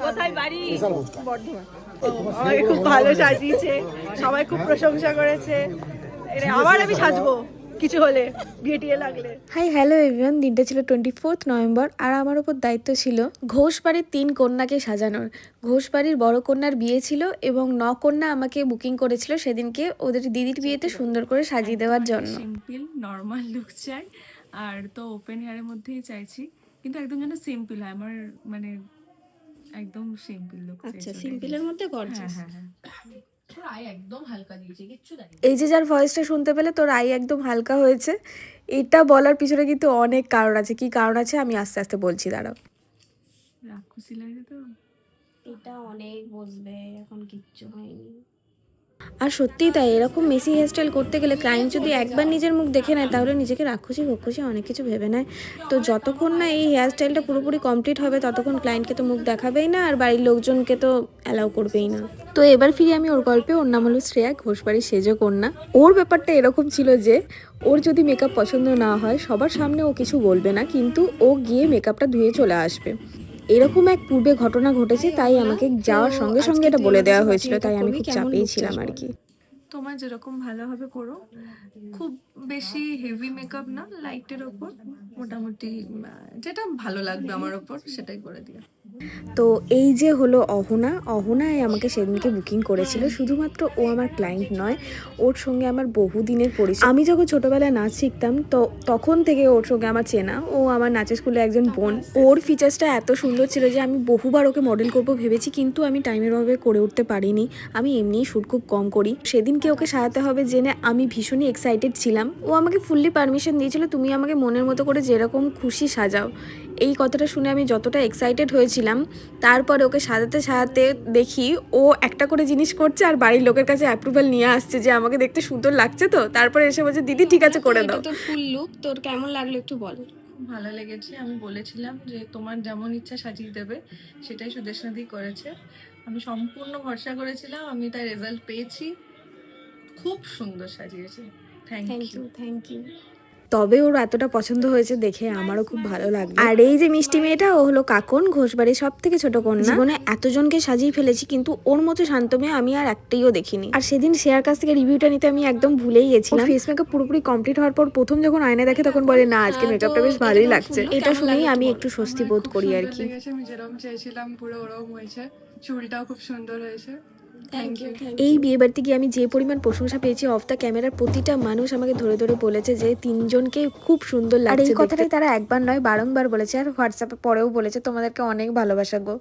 কোথায় বাড়ি? বর্ধমান। আমাকে খুব ভালো সাজিয়েছে, সবাই খুব প্রশংসা করেছে। আবার আমি সাজবো কিছু হলে, বিয়ে টিয়ে লাগলে। হাই হ্যালো এভরিওয়ান, দিনটা ছিল 24 নভেম্বর আর আমার উপর দায়িত্ব ছিল ঘোষ বাড়ির 3 কন্যাকে সাজানোর। ঘোষ বাড়ির বড় কন্যার বিয়ে ছিল এবং 9 কন্যা আমাকে বুকিং করেছিল সেদিনকে ওদের দিদির বিয়েতে সুন্দর করে সাজিয়ে দেওয়ার জন্য। সিম্পল নর্মাল লুক চাই, আর তো ওপেন হেয়ারের মধ্যেই চাইছি, কিন্তু একদম যেন সিম্পল হয়। আমার মানে একদম সিম্পল লুক চাই। আচ্ছা, সিম্পলের মধ্যে গর্জিয়াস। হ্যাঁ হ্যাঁ হ্যাঁ, একদম হালকা দিয়েছে, কিচ্ছু দেয়নি। এই যে যার ভয়েসটা শুনতে পেলে তোর আই একদম হালকা হয়েছে, এটা বলার পিছনে কিন্তু অনেক কারণ আছে। কি কারণ আছে আমি আস্তে আস্তে বলছি, দাঁড়াও। খুশি লাগে তো, এটা অনেক বসবে, এখন কিচ্ছু হয়নি। আর সত্যিই তাই, এরকম মেসি হেয়ারস্টাইল করতে গেলে ক্লায়েন্ট যদি একবার নিজের মুখ দেখে নেয় তাহলে নিজেকে রাক্ষসী ফক্ষসী অনেক কিছু ভেবে নেয়। তো যতক্ষণ না এই হেয়ারস্টাইলটা পুরোপুরি কমপ্লিট হবে ততক্ষণ ক্লায়েন্টকে তো মুখ দেখাবেই না, আর বাড়ির লোকজনকে তো অ্যালাউ করবেই না। তো এবার ফিরে আমি ওর গল্পে। ওর নাম হলো শ্রেয়া, ঘোষবাড়ির সেজো কন্যা। ওর ব্যাপারটা এরকম ছিল যে ওর যদি মেকআপ পছন্দ না হয় সবার সামনে ও কিছু বলবে না, কিন্তু ও গিয়ে মেকআপটা ধুয়ে চলে আসবে। এরকম এক পূর্বে ঘটনা ঘটেছে, তাই আমাকে যাওয়ার সঙ্গে সঙ্গে এটা বলে দেওয়া হয়েছিল, তাই আমি খুব চাপেই ছিলাম আর কি। তোমার যেরকম ভালোভাবে করো, খুব বেশি হেভি মেকআপ না, লাইটের ওপর মোটামুটি যেটা ভালো লাগবে আমার ওপর সেটাই করে দিও। তো এই যে হলো অহনায় আমাকে সেদিনকে বুকিং করেছিল। শুধুমাত্র ও আমার ক্লায়েন্ট নয়, ওর সঙ্গে আমার বহুদিনের পরিচয়। আমি যখন ছোটোবেলায় নাচ শিখতাম তো তখন থেকে ওর সঙ্গে আমার চেনা। ও আমার নাচের স্কুলে একজন বোন। ওর ফিচার্সটা এত সুন্দর ছিল যে আমি বহুবার ওকে মডেল করবো ভেবেছি, কিন্তু আমি টাইমের অভাবে করে উঠতে পারিনি। আমি এমনিই শ্যুট খুব কম করি। সেদিনকে ওকে সাজাতে হবে জেনে আমি ভীষণই এক্সাইটেড ছিলাম। ও আমাকে ফুললি পারমিশন দিয়েছিল, তুমি আমাকে মনের মতো করে যেরকম খুশি সাজাও। এই কথাটা শুনে আমি যতটা এক্সাইটেড হয়েছিলাম, তারপরে ওকে সাজাতে সাজাতে দেখি ও একটা করে জিনিস করছে আর বাড়ির লোকের কাছে অ্যাপ্রুভাল নিয়ে আসছে যে আমাকে দেখতে সুন্দর লাগছে। তো তারপরে এসে বলছে দিদি ঠিক আছে করে দাও। তোর ফুল লুক তোর কেমন লাগলো একটু বল। ভালো লেগেছে। আমি বলেছিলাম যে তোমার যেমন ইচ্ছা সাজিয়ে দেবে, সেটাই সুদেশনাদি করেছে। আমি সম্পূর্ণ ভরসা করেছিলাম, আমি তার রেজাল্ট পেয়েছি। খুব সুন্দর সাজিয়েছে। Thank you. তবে ওর এতটা পছন্দ হয়েছে দেখে আমারও খুব ভালো লাগলো। আর এই যে মিষ্টি মেয়েটা, ও হলো কাকন, ঘোষবাড়ির সব থেকে ছোট কন্যা। জীবনে এতজনকে সাজিয়ে ফেলেছি কিন্তু ওর মতো শান্ত মেয়ে আমি আর একটাইও দেখিনি। আর সেদিন শেয়ার কাছ থেকে রিভিউটা নিতে আমি একদম ভুলেই গেছিলাম। ফেস মেকআপ পুরোপুরি কমপ্লিট হওয়ার পর প্রথম যখন আয়না দেখে তখন বলে না আজকে মেকআপটা বেশ ভালোই লাগছে। এটা শুনেই আমি একটু স্বস্তি বোধ করি আর কি। আমি যেরকম চেয়েছিলাম পুরো ওরকম হয়েছে। চুলটাও খুব সুন্দর হয়েছে। এই বিয়ে বাড়িতে গিয়ে আমি যে পরিমাণ প্রশংসা পেয়েছি অফ দ্য ক্যামেরার, প্রতিটা মানুষ আমাকে ধরে ধরে বলেছে যে তিনজনকে খুব সুন্দর লাগছে। আর এই কথাটাই তারা একবার নয় বারংবার বলেছে, আর হোয়াটসঅ্যাপে পরেও বলেছে তোমাদেরকে অনেক ভালোবাসা গো।